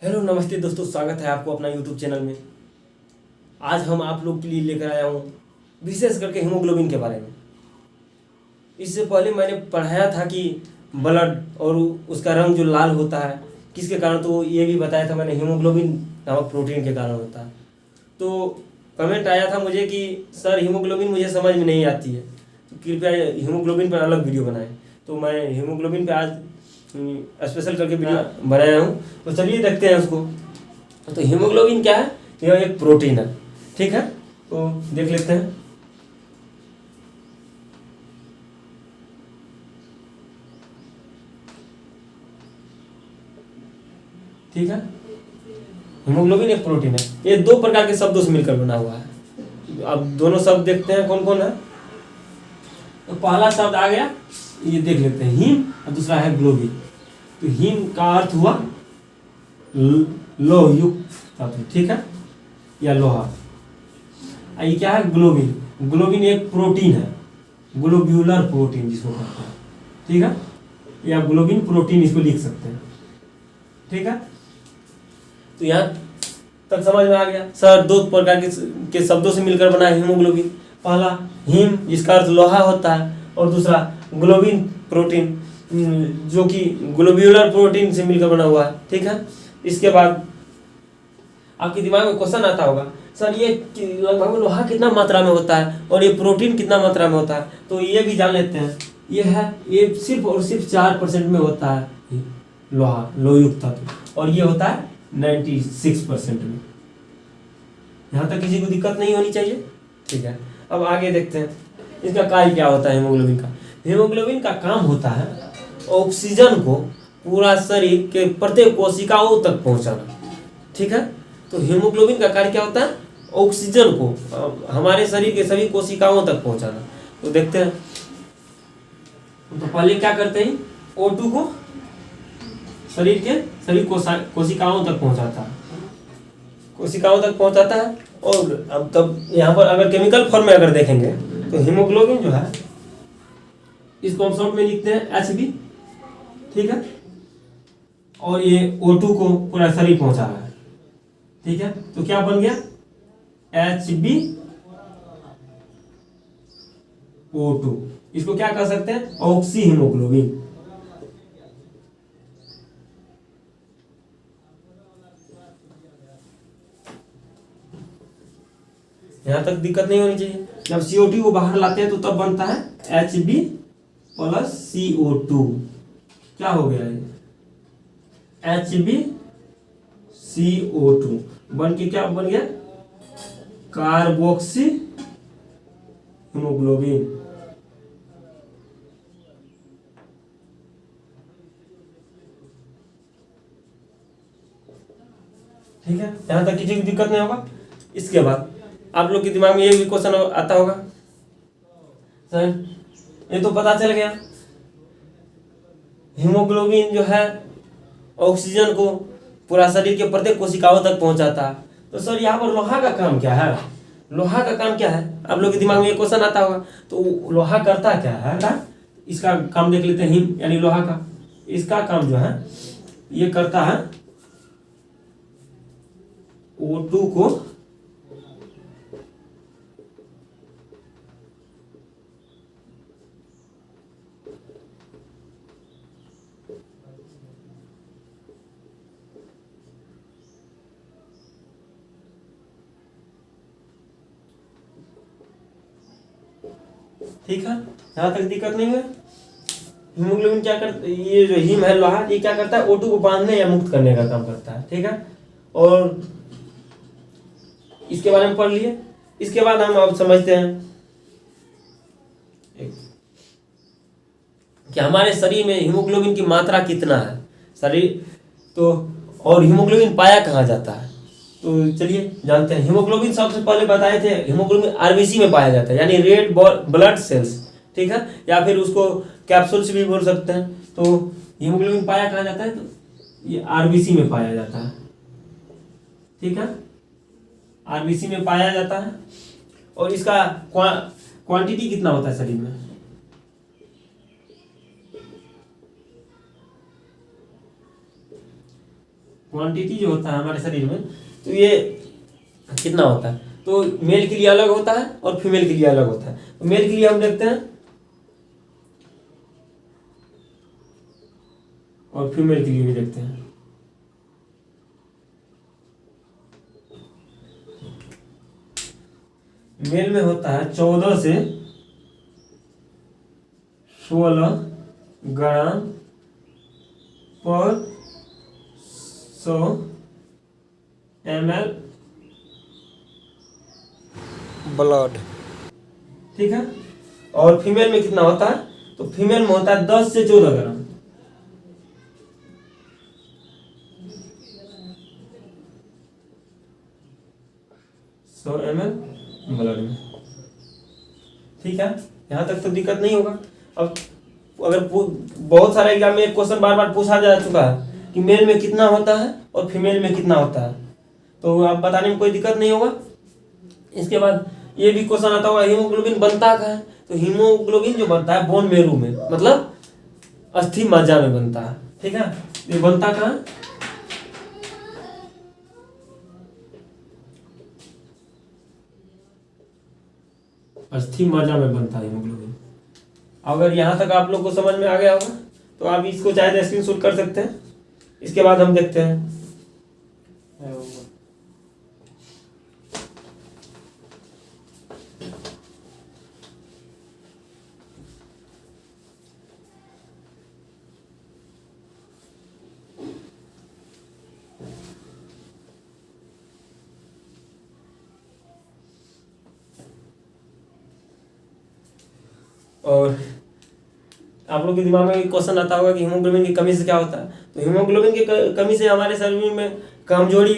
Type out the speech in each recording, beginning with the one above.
Hello नमस्ते दोस्तों, स्वागत है आपको अपना यूट्यूब चैनल में। आज हम आप लोग के लिए लेकर आया हूँ विशेष करके हीमोग्लोबिन के बारे में। इससे पहले मैंने पढ़ाया था कि ब्लड और उसका रंग जो लाल होता है किसके कारण, तो ये भी बताया था मैंने, हीमोग्लोबिन नामक प्रोटीन के कारण होता है। तो कमेंट आया था मुझे कि सर हीमोग्लोबिन मुझे समझ में नहीं आती है, तो कृपया हीमोग्लोबिन पर अलग वीडियो बनाएं। तो मैं हीमोग्लोबिन पे आज स्पेशल करके वीडियो बनाया हूँ। तो चलिए देखते हैं उसको। तो हीमोग्लोबिन क्या है? यह एक प्रोटीन है, ठीक है। तो देख लेते हैं। ठीक है, हीमोग्लोबिन एक प्रोटीन है। ये दो प्रकार के शब्दों से मिलकर बना हुआ है। अब दोनों शब्द देखते हैं कौन कौन है। तो पहला शब्द आ गया, ये देख लेते हैं, हीम, और दूसरा है ग्लोबिन। तो हीम का अर्थ हुआ लोह युक्त धातु, ठीक है, या लोहा। ये क्या है? ग्लोबिन। ग्लोबिन एक प्रोटीन है, ग्लोब्यूलर प्रोटीन जिसको कहते हैं, ठीक है, या ग्लोबिन प्रोटीन इसको लिख सकते हैं, ठीक है। तो यहाँ तक समझ में आ गया सर। दो प्रकार के शब्दों से मिलकर बना है हीमोग्लोबिन। पहला हीम जिसका अर्थ लोहा होता है, और दूसरा ग्लोबिन प्रोटीन जो कि ग्लोब्यूलर प्रोटीन से मिलकर बना हुआ है, ठीक है। इसके बाद आपके दिमाग में क्वेश्चन आता होगा, सर ये लगभग लोहा कितना मात्रा में होता है और ये प्रोटीन कितना मात्रा में होता है? तो ये भी जान लेते हैं। ये सिर्फ और सिर्फ 4% में होता है लोहा, लोहयुक्त धातु, और ये होता है 96% में। यहाँ तक किसी को दिक्कत नहीं होनी चाहिए, ठीक है। अब आगे देखते हैं इसका कार्य क्या होता है हीमोग्लोबिन का। हीमोग्लोबिन का काम होता है ऑक्सीजन को पूरा शरीर के प्रत्येक कोशिकाओं तक पहुंचाना, ठीक है। तो हीमोग्लोबिन का कार्य क्या होता है? ऑक्सीजन को हमारे शरीर के सभी कोशिकाओं तक पहुंचाना। तो देखते हैं। तो पहले क्या करते हैं, O2 को शरीर के सभी कोशिकाओं तक पहुंचाता है, कोशिकाओं तक पहुंचाता है। और अब तब यहाँ पर अगर केमिकल फॉर्म में अगर देखेंगे तो हीमोग्लोबिन जो है इसको हम शॉर्ट में लिखते हैं Hb, ठीक है। और ये O2 को पूरा शरीर पहुंचा रहा है, ठीक है। तो क्या बन गया? HbO2। इसको क्या कर सकते हैं? Oxy haemoglobin. यहां तक दिक्कत नहीं होनी चाहिए। जब CO2 को बाहर लाते हैं तो तब बनता है Hb प्लस CO2। क्या हो गया ये? HbCO2 बन के क्या बन गया? Carboxy haemoglobin. ठीक है, यहां तक किसी को दिक्कत नहीं होगा। इसके बाद आप लोग के दिमाग में ये भी क्वेश्चन आता होगा, सर ये तो पता चल गया हीमोग्लोबिन जो है ऑक्सीजन को पूरा शरीर के प्रत्येक कोशिकाओं तक पहुंचाता है। तो सर यहाँ पर लोहा का काम क्या है? लोहा का काम क्या है? आप लोग के दिमाग में ये क्वेश्चन आता होगा। तो लोहा करता क्या है ना? इसका काम देख लेते हैं। हीम यानी लोहा का, इसका काम जो है ये करता है O2 को ठीक है, यहां तक दिक्कत नहीं है। हीमोग्लोबिन क्या करता है? ये जो हीम है लोहा, ये क्या करता है? O2 को बांधने या मुक्त करने का काम करता है, ठीक है। और इसके बारे में पढ़ लिए। इसके बाद हम अब समझते हैं कि हमारे शरीर में हीमोग्लोबिन की मात्रा कितना है शरीर तो, और हीमोग्लोबिन पाया कहाँ जाता है। तो चलिए जानते हैं। हीमोग्लोबिन सबसे पहले बताए थे, हीमोग्लोबिन आरबीसी में पाया जाता है, यानी रेड ब्लड सेल्स, ठीक है, या फिर उसको कैप्सूल से भी बोल सकते हैं। तो हीमोग्लोबिन पाया कहाँ जाता है? तो ये आरबीसी में पाया जाता है, ठीक है, आरबीसी में पाया जाता है। और इसका क्वांटिटी कितना होता है शरीर में? क्वांटिटी जो होता है हमारे शरीर में, तो ये कितना होता है, तो मेल के लिए अलग होता है और फीमेल के लिए अलग होता है। तो मेल के लिए हम देखते हैं और फीमेल के लिए भी देखते हैं। मेल में होता है 14 से 16 ग्राम पर 100 ml ब्लड, ठीक है। और फीमेल में कितना होता है, तो फीमेल में होता है 10 से 14 ग्राम। सौ ml ब्लड में, ठीक है। यहाँ तक तो दिक्कत नहीं होगा। अब अगर बहुत सारे एग्जाम में एक क्वेश्चन बार बार पूछा जा चुका है कि मेल में कितना होता है और फीमेल में कितना होता है, तो आप बताने में कोई दिक्कत नहीं होगा। इसके बाद ये भी क्वेश्चन आता होगा हीमोग्लोबिन बनता कहाँ है, तो हीमोग्लोबिन जो बनता है बोन मेरो में, मतलब अस्थि मज्जा में बनता है, ठीक है। ये बनता कहाँ, अस्थि मज्जा में बनता है हीमोग्लोबिन। अगर यहाँ तक आप लोग को समझ में आ गया होगा तो आप इसको चाहे तो स्क्रीनशॉट कर सकते हैं। इसके बाद हम देखते हैं और आप लोग के दिमाग में क्वेश्चन आता होगा कि हीमोग्लोबिन की कमी से क्या होता है। तो हीमोग्लोबिन की कमी से हमारे शरीर में कमजोरी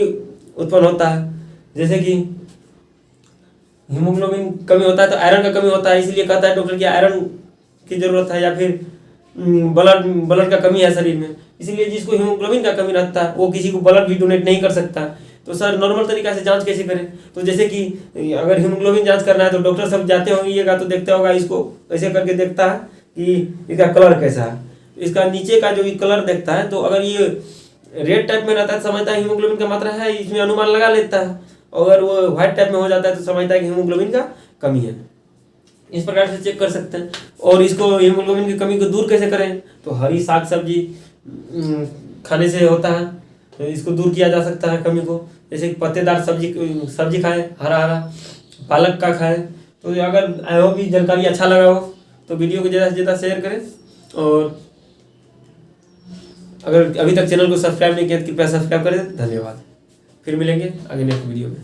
उत्पन्न होता है। जैसे कि हीमोग्लोबिन कमी होता है तो आयरन का कमी होता है, इसलिए कहता है डॉक्टर कि आयरन की जरूरत है, या फिर ब्लड का कमी है शरीर में, इसलिए जिसको हीमोग्लोबिन का कमी रहता है वो किसी को ब्लड भी डोनेट नहीं कर सकता। तो सर नॉर्मल तरीका से जांच कैसे करें, तो जैसे कि अगर हीमोग्लोबिन जांच करना है तो डॉक्टर सब जाते होंगे तो देखते होगा, इसको ऐसे करके देखता है कि इसका कलर कैसा है, इसका नीचे का जो कलर देखता है, तो अगर ये रेड टाइप में रहता है तो समझता है हीमोग्लोबिन का मात्रा है, इसमें अनुमान लगा लेता है। अगर वो व्हाइट टाइप में हो जाता है तो समझता है कि हीमोग्लोबिन का कमी है। इस प्रकार से चेक कर सकते हैं। और इसको हीमोग्लोबिन की कमी को दूर कैसे करें, तो हरी साग सब्जी खाने से होता है, तो इसको दूर किया जा सकता है कमी को। जैसे कि पत्तेदार सब्जी खाएं, हरा हरा पालक का खाएं। तो अगर आई होप जानकारी अच्छा लगा हो तो वीडियो को ज़्यादा से ज़्यादा शेयर करें, और अगर अभी तक चैनल को सब्सक्राइब नहीं किया तो कृपया सब्सक्राइब करें। धन्यवाद। फिर मिलेंगे आगे नेक्स्ट वीडियो में।